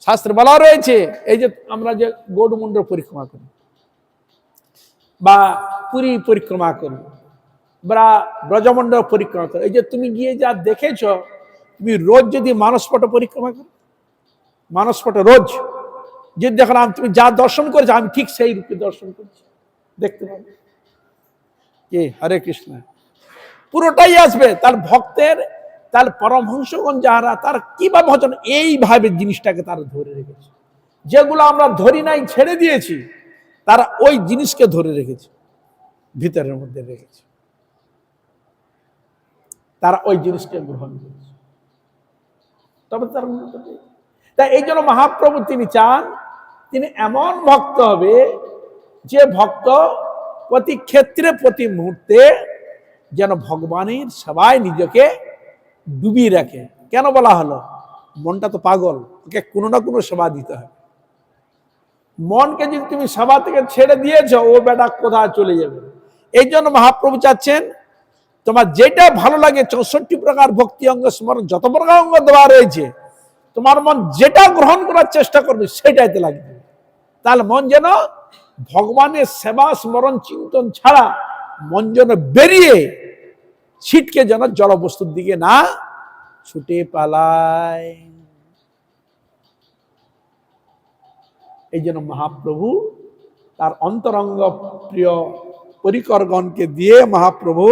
শাস্ত্রে বলা রয়েছে, এই যে আমরা যে গৌড়মন্ডল পরিক্রমা করি বা পুরী পরিক্রমা করি বা ব্রজমন্ডল পরিক্রমা করি, এই যে তুমি গিয়ে যা দেখেছ, তুমি রোজ যদি মানসপট পরিক্রমা করো, মানসপটে রোজ যদি দেখো তুমি যা দর্শন করেছো আমি ঠিক সেই রূপে দর্শন করছি, দেখতে পাবে কে? হরে কৃষ্ণ পুরোটাই আসবে। তার ভক্তের, তার পরমহংসগণ যারা, তার কিভাবে ভজন এইভাবে জিনিসটাকে তারা ধরে রেখেছে। যেগুলো আমরা ধরি নাই, ছেড়ে দিয়েছি, তারা ওই জিনিসকে ধরে রেখেছে, ভিতরের মধ্যে রেখেছে, তারা ওই জিনিসকে গ্রহণ করেছে, তবে তার উন্নতি পেয়েছে। তাই এই জন্য মহাপ্রভু তিনি চান, তিনি এমন ভক্ত হবে যে ভক্ত প্রতি ক্ষেত্রে প্রতি মুহূর্তে যেন ভগবানের সেবায় নিজেকে ডুবিয়ে রাখে। কেন বলা হলো? মনটা তো পাগল, ওকে কোনো না কোনো সেবা দিতে হবে। মনকে যদি তুমি সেবা থেকে ছেড়ে দিয়েছ, ও বেটা কোথায় চলে যাবে। এই জন্য মহাপ্রভু চাচ্ছেন তোমার যেটা ভালো লাগে, 64 প্রকার ভক্তি অঙ্গ স্মরণ যত প্রকার অঙ্গ দেওয়া রয়েছে, তোমার মন যেটা গ্রহণ করার চেষ্টা করবে সেটাইতে লাগবে। তাহলে মন যেন ভগবানের সেবা স্মরণ চিন্তন ছাড়া মন যেন বেরিয়ে ছিটকে যেন জড়বস্তুর দিকে না ছুটে পালায়। এই জন্য মহাপ্রভু তার অন্তরঙ্গ প্রিয় পরিকরগণকে দিয়ে মহাপ্রভু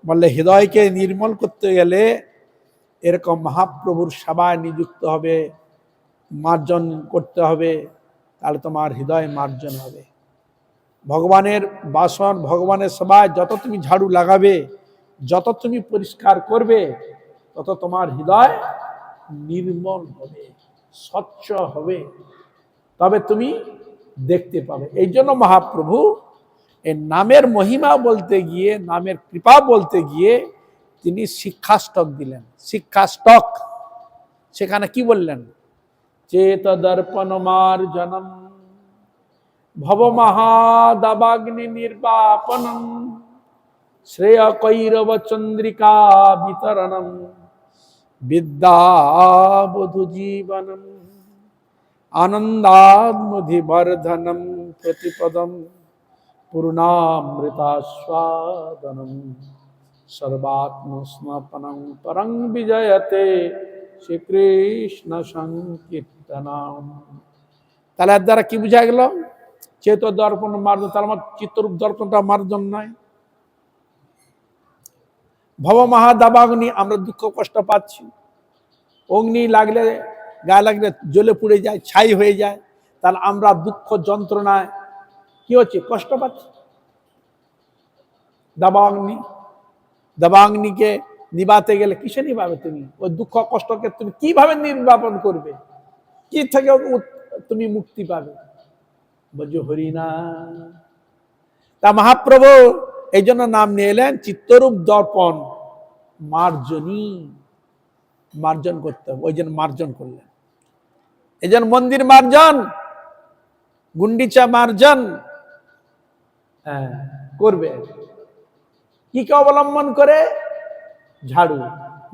বললে, হৃদয়কে নির্মল করতে গেলে এরকম মহাপ্রভুর সেবায় নিযুক্ত হবে, মার্জন করতে হবে, তাহলে তোমার হৃদয় মার্জন হবে। ভগবানের বাসন, ভগবানের সেবায় যত তুমি ঝাড়ু লাগাবে, যত তুমি পরিষ্কার করবে, তত তোমার হৃদয় নির্মল হবে, স্বচ্ছ হবে, তবে তুমি দেখতে পাবে। এই জন্য মহাপ্রভু এই নামের মহিমা বলতে গিয়ে, নামের কৃপা বলতে গিয়ে তিনি শিক্ষাষ্টক দিলেন। শিক্ষাষ্টক, সেখানে কি বললেন? চেত দর্পণ মার্জনম ভব মহাদাবাগ্নি নির্বাপনম শ্রেয় কৈরব চন্দ্রিকা বিতরণম বিদ্যাবধূ জীবনম আনন্দাদ্মধিবর্ধনম প্রতিপদম পূর্ণামৃতাস্বাদনম সর্বাত্মস্মপনম পরং বিজয়তে শ্রীকৃষ্ণ সংকীর্তনম। তাহলে এর দ্বারা কি বোঝা গেল? চেত দর্পণ মার্জন, তার আমার চিত্তরূপ দর্পণটা মার্জন নয়। ভব মহাদাবাগ্নি, আমরা দুঃখ কষ্ট পাচ্ছি, অগ্নি লাগলে, গায়ে লাগলে জ্বলে পুড়ে যায়, ছাই হয়ে যায়, তাহলে আমরা দুঃখ যন্ত্রণায় কি হচ্ছে? কষ্ট পাচ্ছি। দাবাগ্নি, দাবাগ্নিকে নিবাতে গেলে কিসে নিবাবে? তুমি ওই দুঃখ কষ্টকে তুমি কিভাবে নির্বাপন করবে? কি থেকে তুমি মুক্তি পাবে? বলছে হরিনা। তা মহাপ্রভু এই জন্য নাম নিয়ে এলেন চিত্তরূপ দর্পণ মার্জনী, মার্জন করতে হবে, ওই জন্য মার্জন করলেন। এই জন্য মন্দির মার্জন, গুন্ডিচা মার্জন করবে কি কে অবলম্বন করে? ঝাড়ু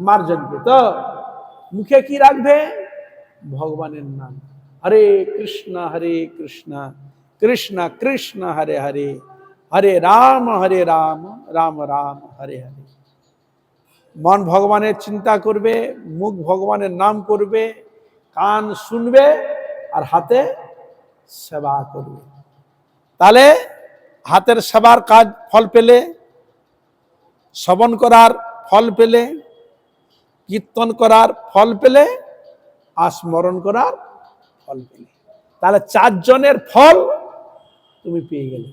মার্জনকে। তো মুখে কি রাখবে? ভগবানের নাম, হরে কৃষ্ণ কৃষ্ণ কৃষ্ণ হরে হরে, হরে রাম রাম রাম হরে হরে। মন ভগবানের চিন্তা করবে, মুখ ভগবানের নাম করবে, কান শুনবে, আর হাতে সেবা করবে। তাহলে হাতের সেবার কাজ ফল পেলে, শ্রবণ করার ফল পেলে, কীর্তন করার ফল পেলে, আর স্মরণ করার ফল পেলে। তাহলে 4 জনের ফল তুমি পেয়ে গেলে।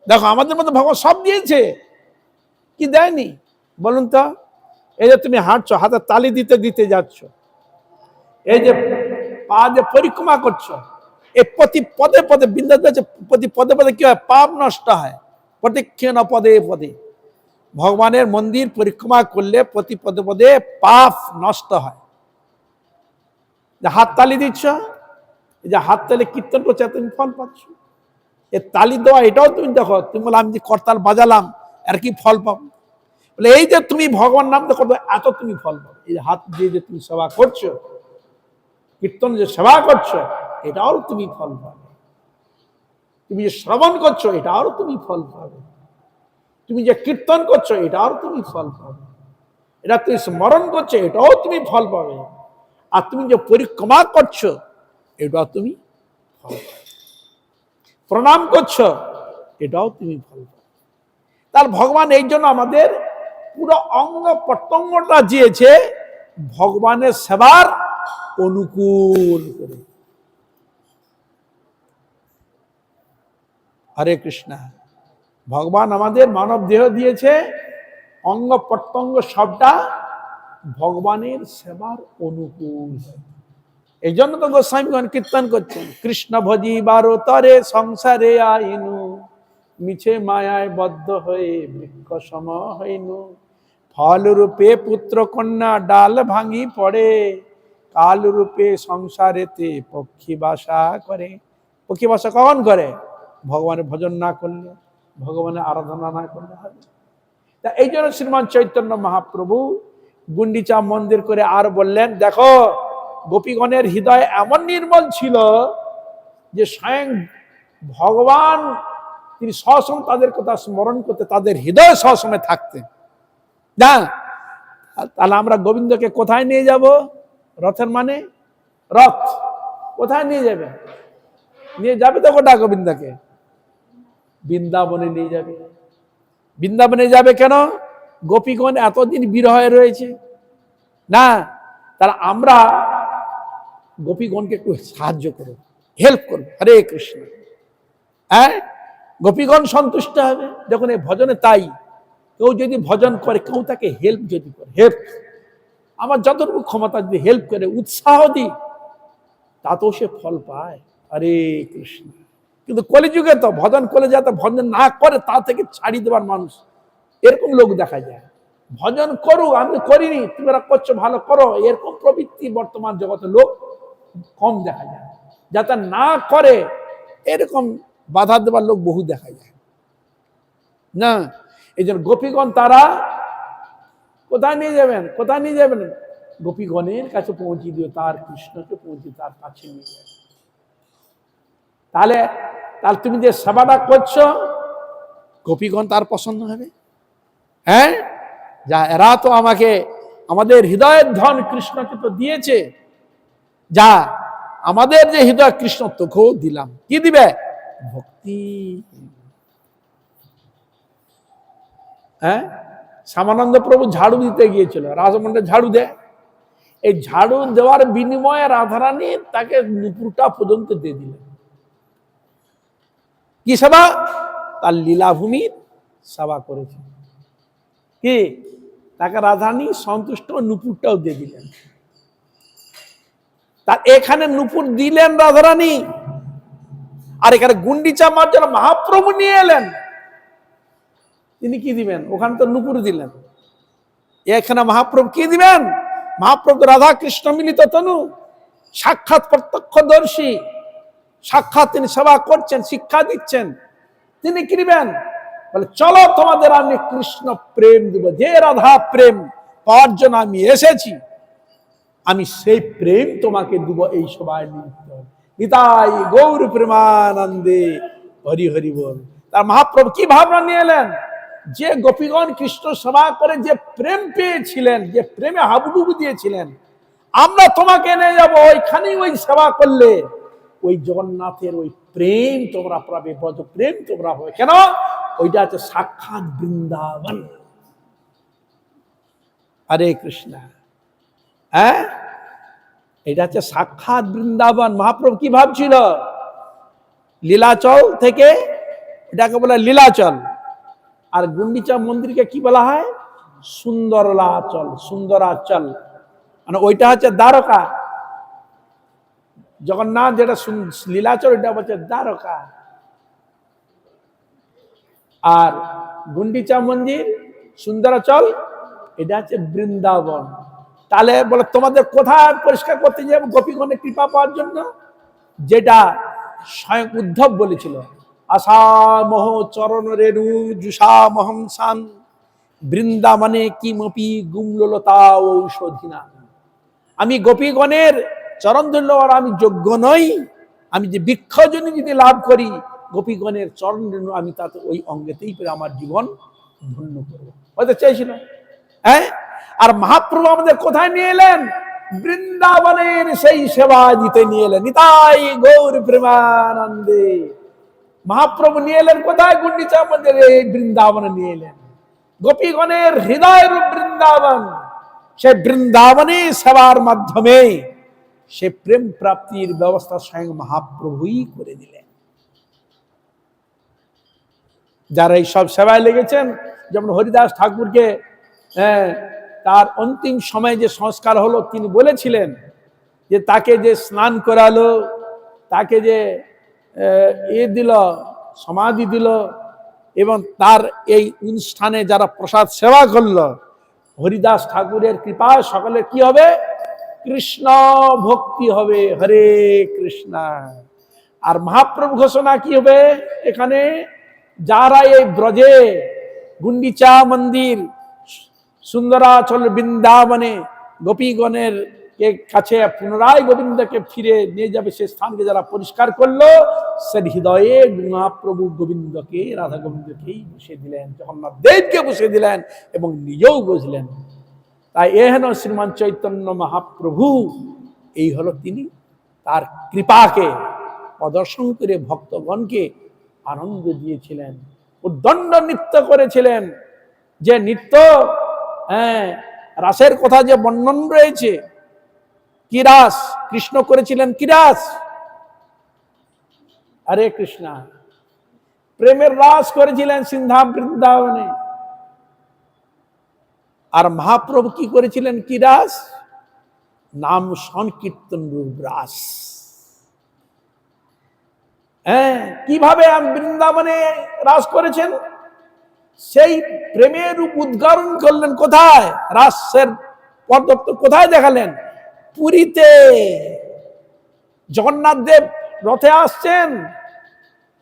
দেখো আমাদের মধ্যে ভগবান সব দিয়েছে, কি দেয়নি বলুন তো? এই যে তুমি হাঁটছো, হাতে তালি দিতে দিতে যাচ্ছ, এই যে পা যে পরিক্রমা করছো, এই প্রতি পদে পদে বিন্দু প্রতি পদে পদে কি হয়? পাপ নষ্ট হয়। প্রতিক্ষণ পদে পদে ভগবানের মন্দির পরিক্রমা করলে প্রতি পদে পদে পাপ নষ্ট হয়। হাত তালি দিচ্ছ, এই যে হাত তালি কীর্তন করছে, তুমি ফল পাচ্ছ। এ তালি দেওয়া এটাও তুমি দেখো, তুমি বলো আমি যে করতাল বাজালাম আর কি ফল পাবো? বলে এই যে তুমি ভগবান নাম দেখো, এত তুমি ফল পাবো। এই হাত দিয়ে যে তুমি সেবা করছো, কীর্তন যে সেবা করছো, এটাও তুমি ফল পাবে। তুমি যে শ্রবণ করছো, এটাও তুমি ফল পাবে। তুমি যে কীর্তন করছো, এটাও তুমি ফল পাবে। এটা তুমি স্মরণ করছো, এটাও তুমি ফল পাবে। আর তুমি যে পরিক্রমা করছো, এটাও তুমি ফল পাবে। প্রণাম করছো, এটাও তুমি ফল পাবে। তার ভগবান এই জন্য আমাদের পুরো অঙ্গ প্রত্যঙ্গটা দিয়েছে ভগবানের সেবার অনুকূল করে। হরে কৃষ্ণ। ভগবান আমাদের মানব দেহ দিয়েছে, অঙ্গ প্রত্যঙ্গ সবটা ভগবানের সেবার অনুকূল। এই জন্য তো গোস্বামীগণ কীর্তন করছেন, কৃষ্ণ ভজি বারো তরে সংসারে আইনু, মিছে মায়ায় বদ্ধ হয়ে বৃক্ষ সম হইনু, ফল রূপে পুত্র কন্যা ডাল ভাঙি পড়ে, কাল রূপে সংসারেতে পক্ষী বাসা করে। পক্ষী বাসা কখন করে? ভগবানের ভজন না করলে, ভগবানের আরাধনা না করলে হবে। তা এই জন্য শ্রীমান চৈতন্য মহাপ্রভু গুন্ডিচা মন্দির করে আর বললেন, দেখো গোপীগণের হৃদয় এমন নির্মল ছিল যে স্বয়ং ভগবান তিনি সবসময় তাদের কথা স্মরণ করতে, তাদের হৃদয় সবসময় থাকতেন না। তাহলে আমরা গোবিন্দকে কোথায় নিয়ে যাব? রথের মানে রথ কোথায় নিয়ে যাবে? নিয়ে যাবে তো গোটা গোবিন্দকে বৃন্দাবনে নিয়ে যাবে। বৃন্দাবনে যাবে কেন? গোপীগণ এতদিন বিরহে রয়েছে না, তারা আমরা গোপীগণকে একটু সাহায্য করো, হেল্প করো। হরে কৃষ্ণ। গোপীগণ সন্তুষ্ট হবে যখন এই ভজনে। তাই কেউ যদি ভজন করে, কেউ তাকে হেল্প যদি করে, হেল্প আমার যতটুকু ক্ষমতা যদি হেল্প করে, উৎসাহ দিই, তাতেও সে ফল পায়। হরে কৃষ্ণ। কিন্তু কলিযুগে তো ভজন করে যাতে ভজন না করে, তা থেকে ছাড়িয়ে দেবার মানুষ এরকম লোক দেখা যায়। ভজন করুক, আমি করিনি, তোমরা করছো ভালো করো, এরকম প্রবৃত্তি বর্তমান জগতে লোক কম দেখা যায়। যাতে না করে এরকম বাধা দেবার লোক বহু দেখা যায় না। এই জন্য গোপীগণ তারা কোথায় নিয়ে যাবেন? কোথায় নিয়ে যাবেন? গোপীগণের কাছে পৌঁছে দিও, তার কৃষ্ণকে পৌঁছে তার কাছে নিয়ে যাবে। তাহলে তাহলে তুমি যে সেবাটা করছো, গোপীগণ তার পছন্দ হবে। যা এরা তো আমাকে আমাদের হৃদয়ের ধন কৃষ্ণকে তো দিয়েছে, যা আমাদের যে হৃদয় কৃষ্ণ তোকেও দিলাম। কি দিবে? ভক্তি। শ্যামানন্দ প্রভু ঝাড়ু দিতে গিয়েছিল, রাজমন্ডলে ঝাড়ু দেয়। এই ঝাড়ু দেওয়ার বিনিময়ে রাধারানী তাকে নুপুরটা পর্যন্ত দিয়ে দিলেন। কি সেবা? তার লীলাভূমির সেবা করেছে। কি তাকে রাধারানী সন্তুষ্ট, নুপুরটাও দিয়ে দিলেন। তার এখানে নুপুর দিলেন রাধারানী, আর এখানে গুন্ডিচা মার জন্য মহাপ্রভু নিয়ে এলেন, তিনি কি দিবেন? ওখানে তো নুপুর দিলেন, এখানে মহাপ্রভু কি দিবেন? মহাপ্রভু রাধা কৃষ্ণ মিলিত তনু, সাক্ষাৎ প্রত্যক্ষদর্শী, সাক্ষাৎ তিনি সেবা করছেন, শিক্ষা দিচ্ছেন, তিনি কি দিবেন? বলে চলো তোমাদের আমি কৃষ্ণ প্রেম দিব, যে রাধা প্রেম পাওয়ার জন্য আমি এসেছি, আমি সেই প্রেম তোমাকে দিব। এই সবাই নিতাই গৌর প্রেমানন্দে হরি হরি বল। তার মহাপ্রভু কি ভাবনা নিয়ে এলেন? যে গোপীগণ কৃষ্ণ সেবা করে যে প্রেম পেয়েছিলেন, যে প্রেমে হাবুডুবু দিয়েছিলেন, আমরা তোমাকে নিয়ে যাবো ওইখানেই, ওই সেবা করলে ওই জগন্নাথের ওই প্রেম তোমরা পাবে, ব্রজ প্রেম তোমরা হবে। কেন? ওইটা হচ্ছে সাক্ষাৎ বৃন্দাবন। হরে কৃষ্ণ। হ্যাঁ, এটা হচ্ছে সাক্ষাৎ বৃন্দাবন। মহাপ্রভু কি ভাবছিল? লীলাচল থেকে এটাকে বলে লীলাচল, আর গুন্ডিচা মন্দিরকে কি বলা হয়? সুন্দরলাচল, সুন্দরাচল, মানে ওইটা হচ্ছে দ্বারকা। জগন্নাথ যেটা লীলাচল, এটা হচ্ছে দ্বারকা, আর গুন্ডিচা মন্দির সুন্দরাচল এটা হচ্ছে বৃন্দাবন। তাহলে বলে তোমাদের কোথায় পরিষ্কার করতে যাবো গোপীগণের কৃপা পাওয়ার জন্য? যেটা স্বয়ং উদ্ধব বলেছিল, আশা মোহ চরণ রেণু জুষা মহংসান বৃন্দাবনে কিমপি গুমলতা ঔষধিনা। আমি গোপীগণের চরণ ধরল, আর আমি যোগ্য নই, আমি যে বৃক্ষজনী যদি লাভ করি গোপীগণের চরণ রেণু, আমি তাতে ওই অঙ্গেতেই পেরে আমার জীবন ধন্য করবো, হয়তো চাইছিল। হ্যাঁ, আর মহাপ্রভু আমাদের কোথায় নিয়ে এলেন? বৃন্দাবনের সেই সেবা দিতে নিয়ে এলেন। নিতাই গৌর প্রেমানন্দে। মহাপ্রভু নিয়ে এলেন কোথায়? গুন্ডিচা মন্দিরে, এই বৃন্দাবনে নিয়ে এলেন। গোপীগণের হৃদয়ের বৃন্দাবন, সেই বৃন্দাবনে সেবার মাধ্যমে সে প্রেম প্রাপ্তির ব্যবস্থা স্বয়ং মহাপ্রভুই করে দিলেন। যারা এই সব সেবায় লেগেছেন, যেমন হরিদাস ঠাকুরকে তার অন্তিম সময়ে যে সংস্কার হলো, তিনি বলেছিলেন যে তাকে যে স্নান করালো, তাকে যে দিল, সমাধি দিল, এবং তার এই অনুষ্ঠানে যারা প্রসাদ সেবা করলো, হরিদাস ঠাকুরের কৃপা সকলের কি হবে? কৃষ্ণ ভক্তি হবে। হরে কৃষ্ণ। আর মহাপ্রভু ঘোষণা কি হবে এখানে? যারা এই ব্রজে গুন্ডিচা মন্দির সুন্দরাচল বৃন্দাবনে গোপীগণের কাছে পুনরায় গোবিন্দকে ফিরে নিয়ে যাবে, সে স্থানকে যারা পরিষ্কার করলো, সে হৃদয়ে মহাপ্রভু গোবিন্দকে, রাধা গোবিন্দকেই বসে দিলেন, জগন্নাথ দেবকে বসে দিলেন এবং নিজেও বসলেন। তাই এ হেন শ্রীমান চৈতন্য মহাপ্রভু, এই হলো তিনি তার কৃপাকে প্রদর্শন করে ভক্তগণকে আনন্দ দিয়েছিলেন, উদ্দণ্ড নৃত্য করেছিলেন। যে নৃত্য, রাসের কথা যে বর্ণন রয়েছে, কি রাস কৃষ্ণ করেছিলেন, কি রাস? হরে কৃষ্ণ। প্রেমের রাস করেছিলেন সিন্ধাম বৃন্দাবনে। আর মহাপ্রভু কি করেছিলেন, কি রাস? নাম সংকীর্তন রূপ রাস। কিভাবে বৃন্দাবনে রাস করেছেন? সেই প্রেমের রূপ উদ্গারণ করলেন কোথায়? রাসের পদত্ব কোথায় দেখালেন? পুরীতে। জগন্নাথ দেব রথে আসছেন,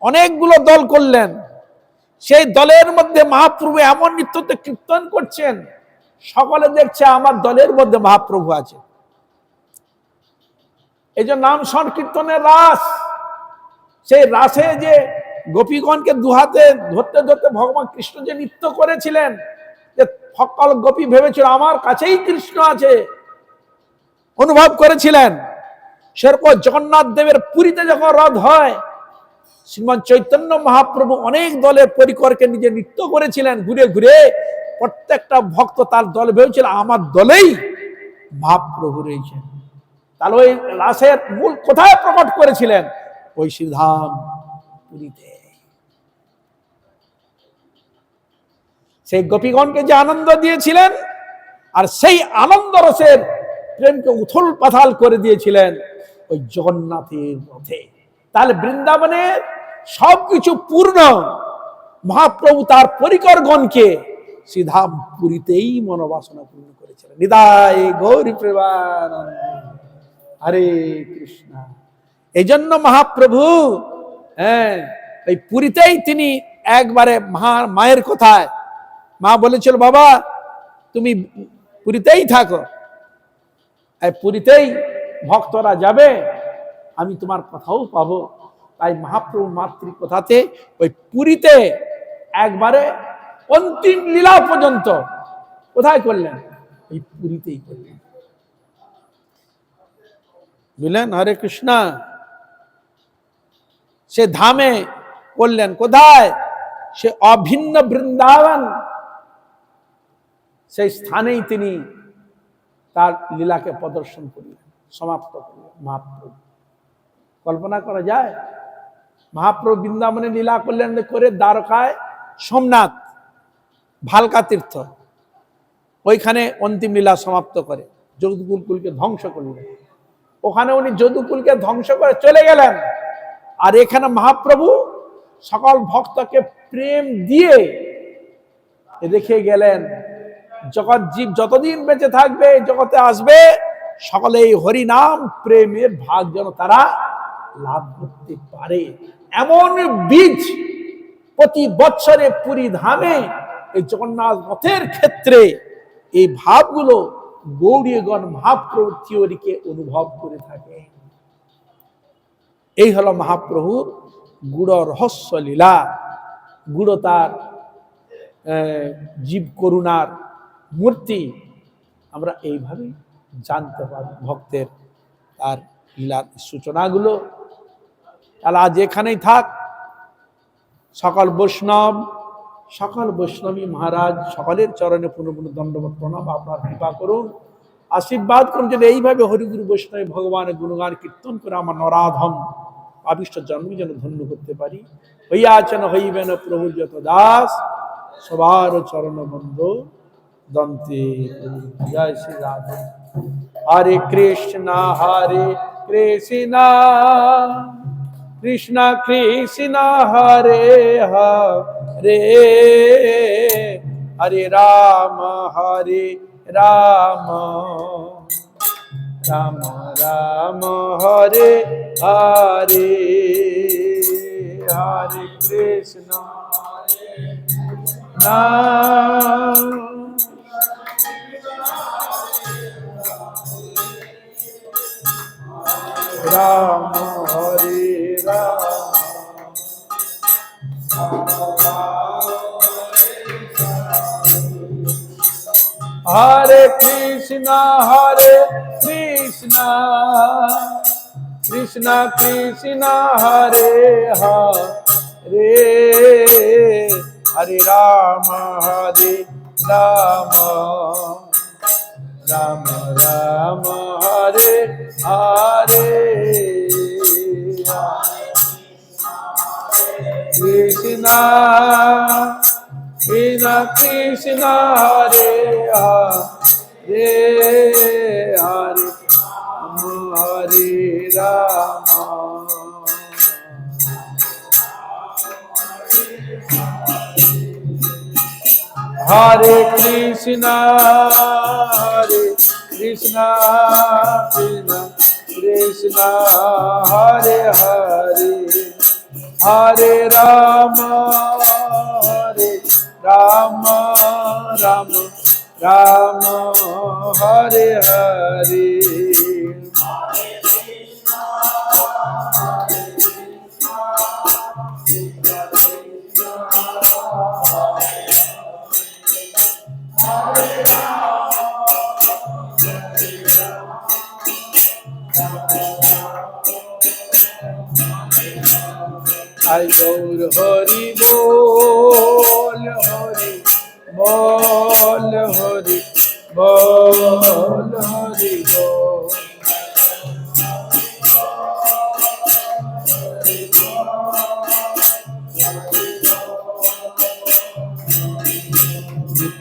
অনেকগুলো দল করলেন, সেই দলের মধ্যে মহাপ্রভু এমন নৃত্যতে কীর্তন করছেন, সকলে দেখছে আমার দলের মধ্যে মহাপ্রভু আছে। এই যে নাম সংকীর্তনের রাস, সেই রাসে যে গোপীগণকে দুহাতে ধরতে ধরতে ভগবান কৃষ্ণ যে নৃত্য করেছিলেন, যে সকল গোপী ভেবেছিল আমার কাছেই কৃষ্ণ আছে, অনুভব করেছিলেন। সেরকম জগন্নাথ দেবের পুরীতে যখন রথ হয়, শ্রীমান চৈতন্য মহাপ্রভু অনেক দলের পরিকরকে নিজে নৃত্য করেছিলেন, ঘুরে ঘুরে প্রত্যেকটা ভক্ত তার দলে ভেবেছিল আমার দলেই মহাপ্রভু রয়েছেন। তাহলে ওই রাসের মূল কোথায় প্রকট করেছিলেন? ওই শ্রীধাম পুরীতে। সেই গোপীগণকে যে আনন্দ দিয়েছিলেন, আর সেই আনন্দ রসের প্রেমকে উথল পাথাল করে দিয়েছিলেন ওই জগন্নাথের রথে। তাহলে বৃন্দাবনের সবকিছু পূর্ণ, মহাপ্রভু তার পরিকরগণকে সিধা পুরীতেই মনোবাসনা পূর্ণ করেছিলেন। নিতাই গৌরী প্রেমানন্দ, হরে কৃষ্ণ। এই জন্য মহাপ্রভু এই পুরীতেই তিনি একবারে মায়ের কথায়, মা বলেছিল বাবা তুমি পুরীতেই থাকো, পুরীতেই ভক্তরা যাবে, আমি তোমার কথাও পাবো। তাই মহাপ্রভু মাতৃ কথাতে ওই পুরীতে একবারে অন্তিম লীলা পর্যন্ত কোথায় করলেন? এই পুরীতেই করলেন, বুঝলেন? হরে কৃষ্ণ। সে ধামে করলেন, কোথায়? সে অভিন্ন বৃন্দাবন, সেই স্থানেই তিনি তার লীলাকে প্রদর্শন করলেন, সমাপ্ত করলেন মহাপ্রভু। কল্পনা করা যায়? মহাপ্রভু বৃন্দাবনে লীলা করলেন, করে দ্বারকায় সোমনাথ ভালকা তীর্থ, ওইখানে অন্তিম লীলা সমাপ্ত করে যদুকুলকে ধ্বংস করলেন। ওখানে উনি যদুকুলকে ধ্বংস করে চলে গেলেন, আর এখানে মহাপ্রভু সকল ভক্তকে প্রেম দিয়ে রেখে গেলেন। জগৎ জীব যতদিন বেঁচে থাকবে, জগতে আসবে, সকলে এই হরিনাম প্রেমের ভাগ যেন তারা লাভ করতে পারে, এমন বীজ প্রতি বৎসরে পুরী ধামে এই জগন্নাথ রথের ক্ষেত্রে এই ভাবগুলো গৌড়ীয়গণ মহাপ্রভুর থিওরিকে অনুভব করে থাকে। এই হলো মহাপ্রভুর গুড় রহস্য লীলা, গুড় তার জীব করুণার মূর্তি। আমরা এইভাবে জানতে পারি ভক্তের তার লীলার সূচনাগুলো। তাহলে আজ এখানেই থাক। সকল বৈষ্ণব, সকল বৈষ্ণবী মহারাজ সকলের চরণে পুনঃ পুনঃ দণ্ডবত প্রণাম। আপনার কৃপা করুন, আশীর্বাদ করুন যেন এইভাবে হরিগুরু বৈষ্ণব ভগবানের গুণগান কীর্তন করে আমার নরাধম আবিষ্ট জন্মকে যেন ধন্য করতে পারি। হইয়াছেন হইবেন প্রভু যত দাস, সবার চরণ বন্ধ দন্তে। জয় শ্রী রাধে। হরে কৃষ্ণ কৃষ্ণ কৃষ্ণ কৃষ্ণ হরে হরে, হরে রাম রাম রাম হরে হরে, হরে কৃষ্ণ রাম হরে রাম হরে কৃষ্ণ কৃষ্ণ কৃষ্ণ হরে হরে, হরে রাম রাম রাম হরে হরে, কৃষ্ণ কৃষ্ণ কৃষ্ণ হরে হরে, হরে হরে রাম। হরে কৃষ্ণ কৃষ্ণ কৃষ্ণ হরে হরে, হরে রাম রাম রাম হরে হরে। আই গৌর হরি বল, হরি বল, হরি বল, হরি বল।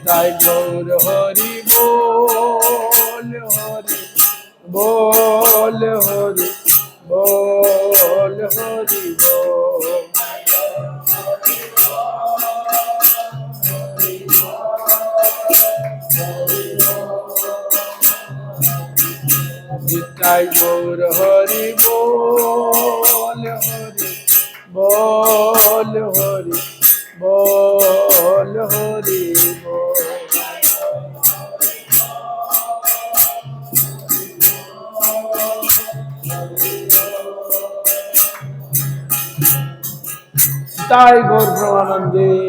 তাই গৌর হরি বল, হরি বল, হরি বল, হরি বল। নিতাই গৌর হরি বল, হরি বল, হরি বল, হরি বল। তাই গৌর প্রেমানন্দে।